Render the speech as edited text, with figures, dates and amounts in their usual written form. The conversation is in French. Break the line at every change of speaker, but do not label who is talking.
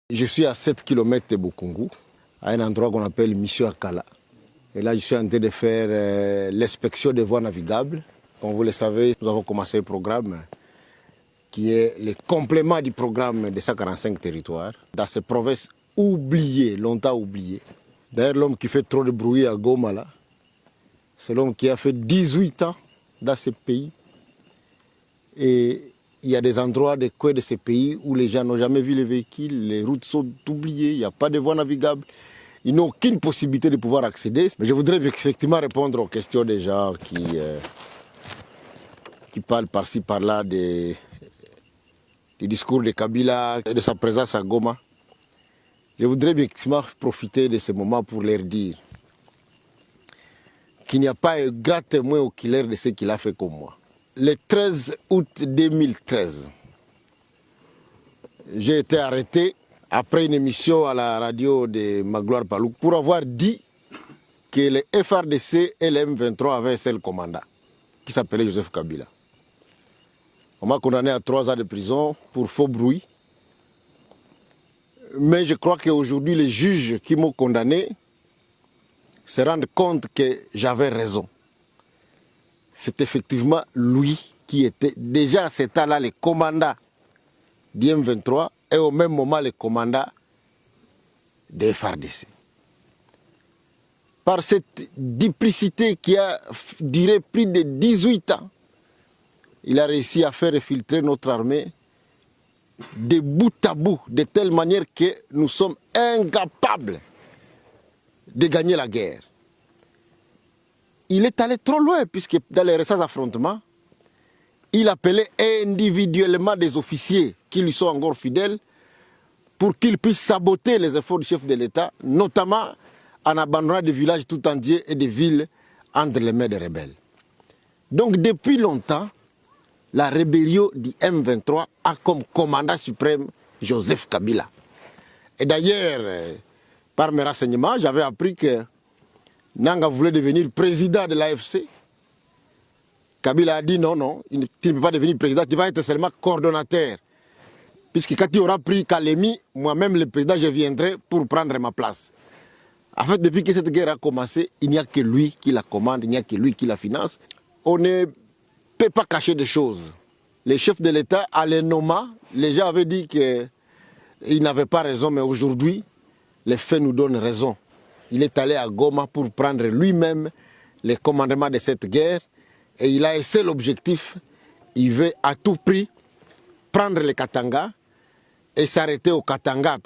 Je suis à 7 km de Bukungu, à un endroit qu'on appelle Mission Akala. Et là, je suis en train de faire l'inspection des voies navigables. Comme vous le savez, nous avons commencé un programme qui est le complément du programme des 145 territoires dans ces provinces oubliées, longtemps oubliées. D'ailleurs, l'homme qui fait trop de bruit à Goma, là, c'est l'homme qui a fait 18 ans dans ce pays. Et il y a des endroits des coins de ces pays où les gens n'ont jamais vu les véhicules, les routes sont oubliées, il n'y a pas de voies navigables. Ils n'ont aucune possibilité de pouvoir accéder. Mais je voudrais effectivement répondre aux questions des gens qui parlent par-ci, par-là du discours de Kabila, de sa présence à Goma. Je voudrais effectivement profiter de ce moment pour leur dire qu'il n'y a pas un grand témoin oculaire de ce qu'il a fait comme moi. Le 13 août 2013, j'ai été arrêté après une émission à la radio de Magloire Palouk pour avoir dit que le FRDC et le M23 avaient un seul commandant qui s'appelait Joseph Kabila. On m'a condamné à 3 ans de prison pour faux bruit. Mais je crois qu'aujourd'hui, les juges qui m'ont condamné se rendent compte que j'avais raison. C'est effectivement lui qui était déjà à cet temps-là le commandant du M23 et au même moment le commandant des FARDC. Par cette duplicité qui a duré plus de 18 ans, il a réussi à faire infiltrer notre armée de bout à bout, de telle manière que nous sommes incapables de gagner la guerre. Il est allé trop loin, puisque dans les récents affrontements, il appelait individuellement des officiers qui lui sont encore fidèles pour qu'ils puissent saboter les efforts du chef de l'État, notamment en abandonnant des villages tout entiers et des villes entre les mains des rebelles. Donc depuis longtemps, la rébellion du M23 a comme commandant suprême Joseph Kabila. Et d'ailleurs, par mes renseignements, j'avais appris que Nanga voulait devenir président de l'AFC. Kabila a dit non, il ne peut pas devenir président, il va être seulement coordonnateur. Puisque quand il aura pris Kalemi, moi-même le président, je viendrai pour prendre ma place. En fait, depuis que cette guerre a commencé, il n'y a que lui qui la commande, il n'y a que lui qui la finance. On ne peut pas cacher des choses. Les chefs de l'État, à les nommer, les gens avaient dit qu'ils n'avaient pas raison, mais aujourd'hui, les faits nous donnent raison. Il est allé à Goma pour prendre lui-même le commandement de cette guerre et il a un seul objectif, il veut à tout prix prendre le Katanga et s'arrêter au Katanga.